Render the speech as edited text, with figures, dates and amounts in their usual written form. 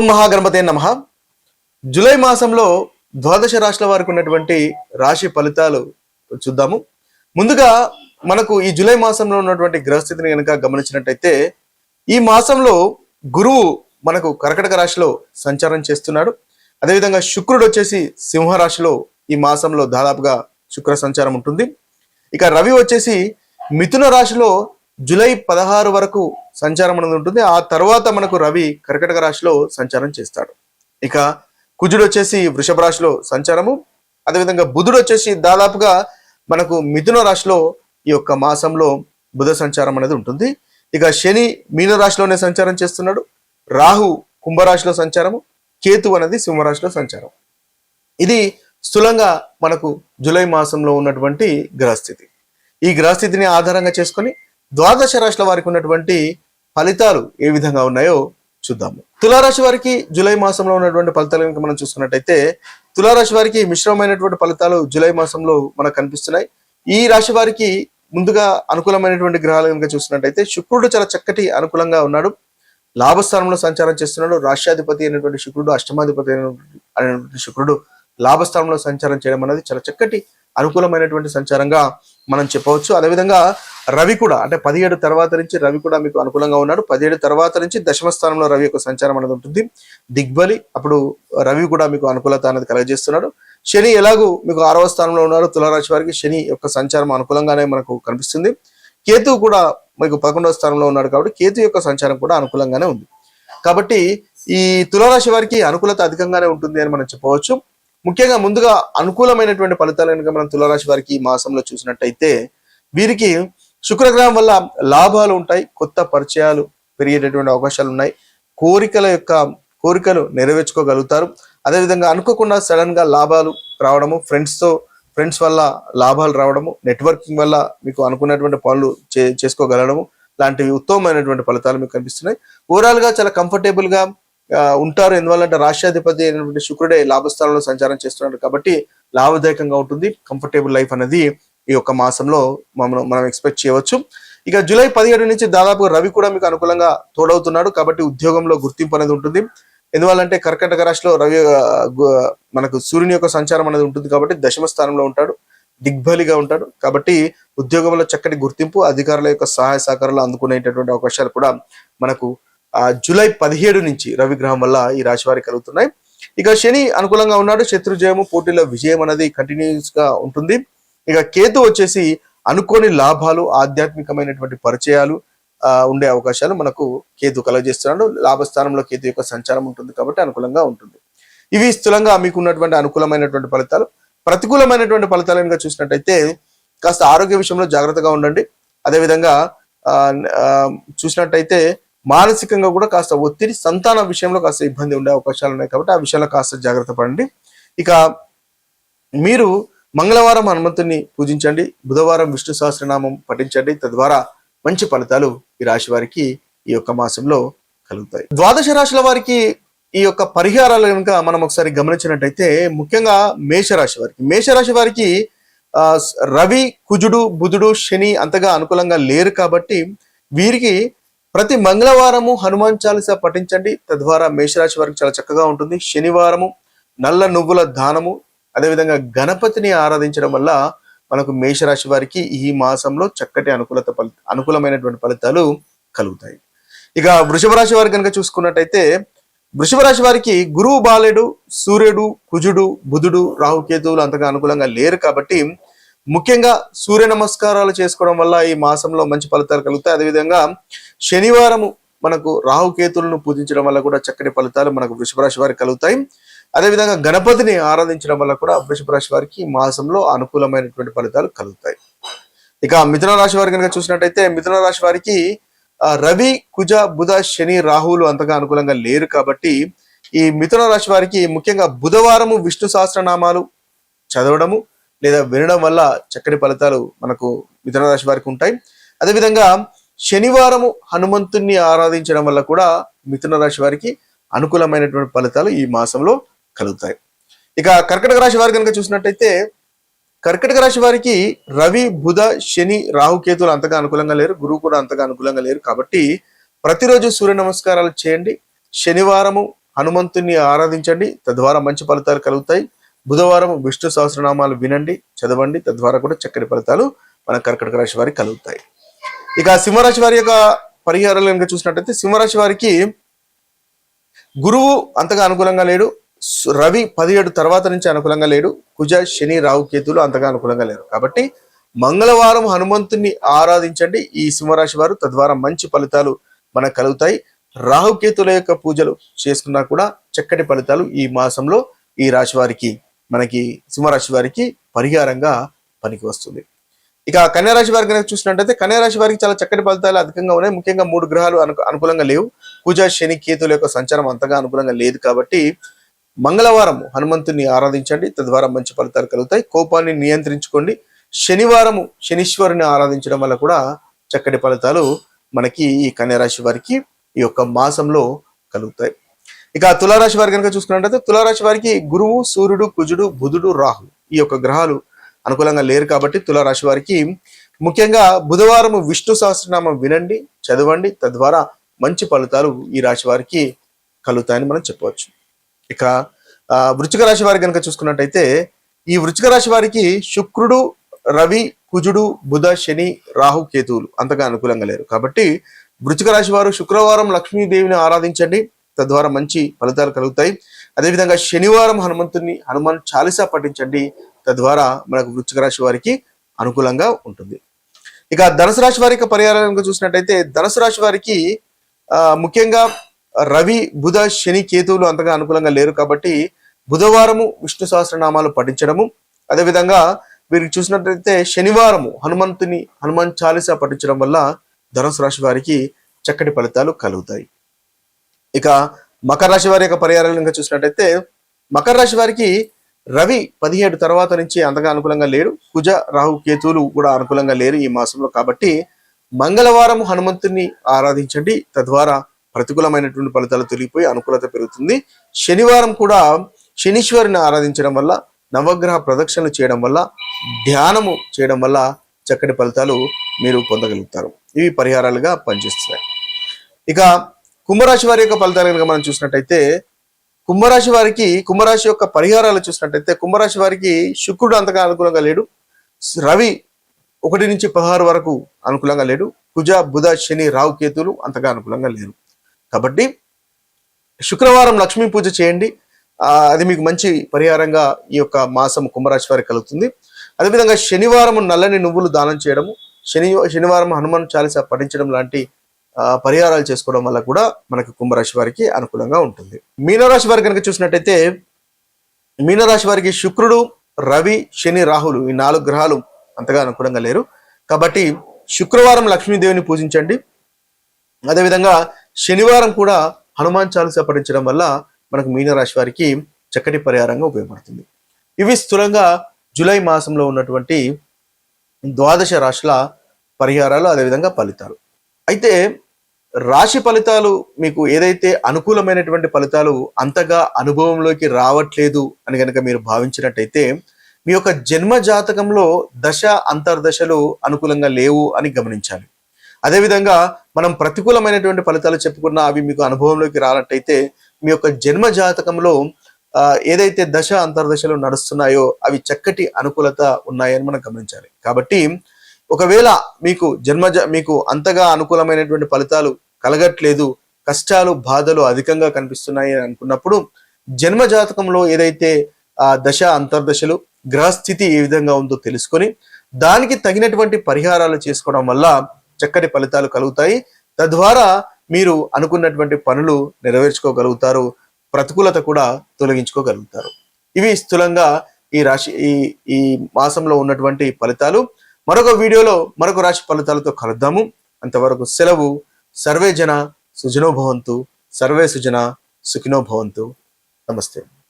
ఓం మహాగణపతే నమః. జూలై మాసంలో ద్వాదశ రాశుల వారికి ఉన్నటువంటి రాశి ఫలితాలు చూద్దాము. ముందుగా మనకు ఈ జూలై మాసంలో ఉన్నటువంటి గ్రహస్థితిని కనుక గమనించినట్టయితే ఈ మాసంలో గురువు మనకు కర్కటక రాశిలో సంచారం చేస్తున్నాడు. అదేవిధంగా శుక్రుడు వచ్చేసి సింహరాశిలో ఈ మాసంలో దాదాపుగా శుక్ర సంచారం ఉంటుంది. ఇక రవి వచ్చేసి మిథున రాశిలో జూలై 16 వరకు సంచారం అనేది ఉంటుంది. ఆ తర్వాత మనకు రవి కర్కటక రాశిలో సంచారం చేస్తాడు. ఇక కుజుడు వచ్చేసి వృషభ రాశిలో సంచారము, అదేవిధంగా బుధుడు వచ్చేసి దాదాపుగా మనకు మిథున రాశిలో ఈ యొక్క మాసంలో బుధ సంచారం అనేది ఉంటుంది. ఇక శని మీన రాశిలోనే సంచారం చేస్తున్నాడు, రాహు కుంభరాశిలో సంచారము, కేతు అనేది సింహరాశిలో సంచారం. ఇది స్థూలంగా మనకు జూలై మాసంలో ఉన్నటువంటి గ్రహస్థితి. ఈ గ్రహస్థితిని ఆధారంగా చేసుకొని ద్వాదశ రాశుల వారికి ఉన్నటువంటి ఫలితాలు ఏ విధంగా ఉన్నాయో చూద్దాము. తులారాశి వారికి జూలై మాసంలో ఉన్నటువంటి ఫలితాలు కనుక మనం చూసుకున్నట్టయితే తులారాశి వారికి మిశ్రమమైనటువంటి ఫలితాలు జూలై మాసంలో మనకు కనిపిస్తున్నాయి. ఈ రాశి వారికి ముందుగా అనుకూలమైనటువంటి గ్రహాలు కనుక చూసినట్టయితే శుక్రుడు చాలా చక్కటి అనుకూలంగా ఉన్నాడు, లాభస్థానంలో సంచారం చేస్తున్నాడు. రాష్ట్రాధిపతి అయినటువంటి శుక్రుడు, అష్టమాధిపతి అయినటువంటి శుక్రుడు లాభస్థానంలో సంచారం చేయడం అనేది చాలా చక్కటి అనుకూలమైనటువంటి సంచారంగా మనం చెప్పవచ్చు. అదేవిధంగా రవి కూడా అంటే 17 తర్వాత నుంచి రవి కూడా మీకు అనుకూలంగా ఉన్నాడు. 17 తర్వాత నుంచి దశమ స్థానంలో రవి యొక్క సంచారం అనేది ఉంటుంది. దిగ్బలి అప్పుడు రవి కూడా మీకు అనుకూలత అనేది కలగజేస్తున్నాడు. శని ఎలాగూ మీకు 6వ స్థానంలో ఉన్నారు. తులారాశి వారికి శని యొక్క సంచారం అనుకూలంగానే మనకు కనిపిస్తుంది. కేతు కూడా మీకు 11వ స్థానంలో ఉన్నాడు కాబట్టి కేతు యొక్క సంచారం కూడా అనుకూలంగానే ఉంది. కాబట్టి ఈ తులారాశి వారికి అనుకూలత అధికంగానే ఉంటుంది అని మనం చెప్పవచ్చు. ముఖ్యంగా ముందుగా అనుకూలమైనటువంటి ఫలితాలు కనుక మనం తులారాశి వారికి ఈ మాసంలో చూసినట్టయితే వీరికి శుక్రగ్రహం వల్ల లాభాలు ఉంటాయి, కొత్త పరిచయాలు పెరిగేటటువంటి అవకాశాలు ఉన్నాయి, కోరికలు నెరవేర్చుకోగలుగుతారు. అదేవిధంగా అనుకోకుండా సడన్ గా లాభాలు రావడము, ఫ్రెండ్స్ వల్ల లాభాలు రావడము, నెట్వర్కింగ్ వల్ల మీకు అనుకున్నటువంటి పనులు చేసుకోగలడము లాంటివి ఉత్తమమైనటువంటి ఫలితాలు మీకు కనిపిస్తున్నాయి. ఓవరాల్ గా చాలా కంఫర్టబుల్ గా ఉంటారు. ఎందువల్లంటే రాష్ట్రాధిపతి అయినటువంటి శుక్రుడే లాభస్థానంలో సంచారం చేస్తున్నాడు కాబట్టి లాభదాయకంగా ఉంటుంది. కంఫర్టబుల్ లైఫ్ అనేది ఈ యొక్క మాసంలో మనం ఎక్స్పెక్ట్ చేయవచ్చు. ఇక జూలై 17 నుంచి దాదాపు రవి కూడా మీకు అనుకూలంగా తోడవుతున్నాడు కాబట్టి ఉద్యోగంలో గుర్తింపు అనేది ఉంటుంది. ఎందువల్లంటే కర్కటక రాశిలో రవి మనకు సూర్యుని యొక్క సంచారం అనేది ఉంటుంది కాబట్టి దశమ స్థానంలో ఉంటాడు, దిగ్బలిగా ఉంటాడు కాబట్టి ఉద్యోగంలో చక్కటి గుర్తింపు, అధికారుల యొక్క సహాయ సహకారాలు అందుకునేటటువంటి అవకాశాలు కూడా మనకు జూలై 17 నుంచి రవి గ్రహం వల్ల ఈ రాశి వారికి కలుగుతున్నాయి. ఇక శని అనుకూలంగా ఉన్నాడు, శత్రుజయము, పోటీలో విజయం అనేది కంటిన్యూస్ గా ఉంటుంది. ఇక కేతు వచ్చేసి అనుకోని లాభాలు, ఆధ్యాత్మికమైనటువంటి పరిచయాలు ఉండే అవకాశాలు మనకు కేతు కలగజేస్తున్నాడు. లాభస్థానంలో కేతు యొక్క సంచారం ఉంటుంది కాబట్టి అనుకూలంగా ఉంటుంది. ఇవి స్థూలంగా మీకు ఉన్నటువంటి అనుకూలమైనటువంటి ఫలితాలు. ప్రతికూలమైనటువంటి ఫలితాలు కనుక చూసినట్టయితే కాస్త ఆరోగ్య విషయంలో జాగ్రత్తగా ఉండండి. అదేవిధంగా చూసినట్టయితే మానసికంగా కూడా కాస్త ఒత్తిడి, సంతాన విషయంలో కాస్త ఇబ్బంది ఉండే అవకాశాలు ఉన్నాయి కాబట్టి ఆ విషయంలో కాస్త జాగ్రత్త పడండి. ఇక మీరు మంగళవారం హనుమంతుని పూజించండి, బుధవారం విష్ణు సహస్రనామం పఠించండి. తద్వారా మంచి ఫలితాలు ఈ రాశి వారికి ఈ యొక్క మాసంలో కలుగుతాయి. ద్వాదశ రాశుల వారికి ఈ యొక్క పరిహారాలు కనుక మనం ఒకసారి గమనించినట్టయితే ముఖ్యంగా మేషరాశి వారికి రవి, కుజుడు, బుధుడు, శని అంతగా అనుకూలంగా లేరు కాబట్టి వీరికి ప్రతి మంగళవారము హనుమాన్ చాలీసా పఠించండి. తద్వారా మేషరాశి వారికి చాలా చక్కగా ఉంటుంది. శనివారము నల్ల నువ్వుల దానము, అదేవిధంగా గణపతిని ఆరాధించడం వల్ల మనకు మేషరాశి వారికి ఈ మాసంలో చక్కటి అనుకూలమైనటువంటి ఫలితాలు కలుగుతాయి. ఇక వృషభ రాశి వారికి కనుక చూసుకున్నట్టయితే వృషభ రాశి వారికి గురువు బాలేడు, సూర్యుడు, కుజుడు, బుధుడు, రాహుకేతువులు అంతగా అనుకూలంగా లేరు కాబట్టి ముఖ్యంగా సూర్య నమస్కారాలు చేసుకోవడం వల్ల ఈ మాసంలో మంచి ఫలితాలు కలుగుతాయి. అదేవిధంగా శనివారము మనకు రాహుకేతులను పూజించడం వల్ల కూడా చక్కటి ఫలితాలు మనకు వృషభ రాశి వారికి కలుగుతాయి. అదేవిధంగా గణపతిని ఆరాధించడం వల్ల కూడా వృషభ రాశి వారికి మాసంలో అనుకూలమైనటువంటి ఫలితాలు కలుగుతాయి. ఇక మిథున రాశి వారికి కనుక చూసినట్టయితే మిథున రాశి వారికి రవి, కుజ, బుధ, శని, రాహువులు అంతగా అనుకూలంగా లేరు కాబట్టి ఈ మిథున రాశి వారికి ముఖ్యంగా బుధవారము విష్ణు సహస్రనామాలు చదవడము లేదా వినడం వల్ల చక్కటి ఫలితాలు మనకు మిథున రాశి వారికి ఉంటాయి. అదేవిధంగా శనివారము హనుమంతుణ్ణి ఆరాధించడం వల్ల కూడా మిథున రాశి వారికి అనుకూలమైనటువంటి ఫలితాలు ఈ మాసంలో కలుగుతాయి. ఇక కర్కటక రాశి వారికి కనుక చూసినట్టయితే కర్కటక రాశి వారికి రవి, బుధ, శని, రాహుకేతులు అంతగా అనుకూలంగా లేరు, గురువు కూడా అంతగా అనుకూలంగా లేరు కాబట్టి ప్రతిరోజు సూర్య నమస్కారాలు చేయండి. శనివారము హనుమంతుని ఆరాధించండి, తద్వారా మంచి ఫలితాలు కలుగుతాయి. బుధవారం విష్ణు సహస్రనామాలు వినండి, చదవండి, తద్వారా కూడా చక్కటి ఫలితాలు మన కర్కటక రాశి వారికి కలుగుతాయి. ఇక సింహరాశి వారి యొక్క పరిహారాలు కనుక చూసినట్టయితే, సింహరాశి వారికి గురువు అంతగా అనుకూలంగా లేడు, రవి 17 తర్వాత నుంచి అనుకూలంగా లేడు, కుజ శని రాహు కేతులు అంతగా అనుకూలంగా లేరు. కాబట్టి మంగళవారం హనుమంతుని ఆరాధించండి ఈ సింహరాశి వారు, తద్వారా మంచి ఫలితాలు మనకు కలుగుతాయి. రాహుకేతుల యొక్క పూజలు చేసుకున్నా కూడా చక్కటి ఫలితాలు ఈ మాసంలో ఈ రాశి వారికి, మనకి సింహరాశి వారికి పరిహారంగా పనికి వస్తుంది. ఇక కన్యారాశి వారికి కనుక చూసినట్టయితే, కన్యారాశి వారికి చాలా చక్కటి ఫలితాలు అధికంగా ఉన్నాయి. ముఖ్యంగా 3 గ్రహాలు అనుకూలంగా లేవు. కుజ శని కేతుల యొక్క సంచారం అంతగా అనుకూలంగా లేదు. కాబట్టి మంగళవారం హనుమంతుని ఆరాధించండి, తద్వారా మంచి ఫలితాలు కలుగుతాయి. కోపాన్ని నియంత్రించుకోండి. శనివారము శనీశ్వరుని ఆరాధించడం వల్ల కూడా చక్కటి ఫలితాలు మనకి ఈ కన్యారాశి వారికి ఈ యొక్క మాసంలో కలుగుతాయి. ఇక తులారాశి వారి కనుక చూసుకున్నట్లయితే, తులారాశి వారికి గురువు, సూర్యుడు, కుజుడు, బుధుడు, రాహు ఈ యొక్క గ్రహాలు అనుకూలంగా లేరు. కాబట్టి తులారాశి వారికి ముఖ్యంగా బుధవారం విష్ణు సహస్రనామం వినండి, చదవండి, తద్వారా మంచి ఫలితాలు ఈ రాశి వారికి కలుగుతాయని మనం చెప్పవచ్చు. ఇక వృశ్చిక రాశి వారికి కనుక చూసుకున్నట్టయితే, ఈ వృశ్చిక రాశి వారికి శుక్రుడు, రవి, కుజుడు, బుధ, శని, రాహు కేతువులు అంతగా అనుకూలంగా లేరు. కాబట్టి వృశ్చిక రాశి వారు శుక్రవారం లక్ష్మీదేవిని ఆరాధించండి, తద్వారా మంచి ఫలితాలు కలుగుతాయి. అదేవిధంగా శనివారం హనుమాన్ చాలీసా పఠించండి, తద్వారా మనకు వృశ్చిక రాశి వారికి అనుకూలంగా ఉంటుంది. ఇక ధనుసు రాశి వారి యొక్క పరిహారాలను చూసినట్టయితే, ధనుసు రాశి వారికి ముఖ్యంగా రవి, బుధ, శని, కేతువులు అంతగా అనుకూలంగా లేరు. కాబట్టి బుధవారము విష్ణు సహస్రనామాలు పఠించడము, అదేవిధంగా వీరికి చూసినట్లయితే శనివారము హనుమాన్ చాలీసా పఠించడం వల్ల ధనుసు రాశి వారికి చక్కటి ఫలితాలు కలుగుతాయి. ఇక మకర రాశి వారి యొక్క పరిహారాలు ఇంకా చూసినట్టయితే, మకర రాశి వారికి రవి 17 తర్వాత నుంచి అంతగా అనుకూలంగా లేరు. కుజ రాహు కేతువులు కూడా అనుకూలంగా లేరు ఈ మాసంలో. కాబట్టి మంగళవారం హనుమంతుని ఆరాధించండి, తద్వారా ప్రతికూలమైనటువంటి ఫలితాలు తొలగిపోయి అనుకూలత పెరుగుతుంది. శనివారం కూడా శనీశ్వరుని ఆరాధించడం వల్ల, నవగ్రహ ప్రదక్షిణలు చేయడం వల్ల, ధ్యానము చేయడం వల్ల చక్కటి ఫలితాలు మీరు పొందగలుగుతారు. ఇవి పరిహారాలుగా పనిచేస్తున్నాయి. ఇక కుంభరాశి వారి యొక్క ఫలితాలు కనుక మనం చూసినట్టయితే, కుంభరాశి యొక్క పరిహారాలు చూసినట్టయితే, కుంభరాశి వారికి శుక్రుడు అంతగా అనుకూలంగా లేడు, రవి 1 నుంచి 16 వరకు అనుకూలంగా లేడు, కుజ, బుధ, శని, రాహు కేతులు అంతగా అనుకూలంగా లేరు. కాబట్టి శుక్రవారం లక్ష్మీ పూజ చేయండి, అది మీకు మంచి పరిహారంగా ఈ యొక్క మాసం కుంభరాశి వారికి కలుగుతుంది. అదేవిధంగా శనివారం నల్లని నువ్వులు దానం చేయడము, శనివారం హనుమాన్ చాలీసా పఠించడం లాంటి పరిహారాలు చేసుకోవడం వల్ల కూడా మనకు కుంభరాశి వారికి అనుకూలంగా ఉంటుంది. మీనరాశి వారికి కనుక చూసినట్టయితే, మీనరాశి వారికి శుక్రుడు, రవి, శని, రాహులు ఈ 4 గ్రహాలు అంతగా అనుకూలంగా లేరు. కాబట్టి శుక్రవారం లక్ష్మీదేవిని పూజించండి, అదేవిధంగా శనివారం కూడా హనుమాన్ చాలీసా పఠించడం వల్ల మనకు మీనరాశి వారికి చక్కటి పరిహారంగా ఉపయోగపడుతుంది. ఇవి స్థూలంగా జూలై మాసంలో ఉన్నటువంటి 12 రాశుల పరిహారాలు, అదేవిధంగా ఫలితాలు. అయితే రాశి ఫలితాలు మీకు ఏదైతే అనుకూలమైనటువంటి ఫలితాలు అంతగా అనుభవంలోకి రావట్లేదు అని కనుక మీరు భావించినట్టయితే, మీ యొక్క జన్మ జాతకంలో దశ అంతర్దశలు అనుకూలంగా లేవు అని గమనించాలి. అదేవిధంగా మనం ప్రతికూలమైనటువంటి ఫలితాలు చెప్పుకున్నా అవి మీకు అనుభవంలోకి రానట్టయితే, మీ యొక్క జన్మ జాతకంలో ఏదైతే దశ అంతర్దశలు నడుస్తున్నాయో అవి చక్కటి అనుకూలత ఉన్నాయని మనం గమనించాలి. కాబట్టి ఒకవేళ మీకు అంతగా అనుకూలమైనటువంటి ఫలితాలు కలగట్లేదు, కష్టాలు, బాధలు అధికంగా కనిపిస్తున్నాయి అని అనుకున్నప్పుడు, జన్మ జాతకంలో ఏదైతే దశ అంతర్దశలు, గ్రహస్థితి ఏ విధంగా ఉందో తెలుసుకొని దానికి తగినటువంటి పరిహారాలు చేసుకోవడం వల్ల చక్కటి ఫలితాలు కలుగుతాయి. తద్వారా మీరు అనుకున్నటువంటి పనులు నెరవేర్చుకోగలుగుతారు, ప్రతికూలత కూడా తొలగించుకోగలుగుతారు. ఇవి స్థూలంగా ఈ మాసంలో ఉన్నటువంటి ఫలితాలు. మరొక వీడియోలో మరొక రాశి ఫలితాలతో కలుద్దాము. అంతవరకు సెలవు. సర్వే జన సుజనో భవంతు, సర్వే సుజన సుఖినో భవంతు. నమస్తే.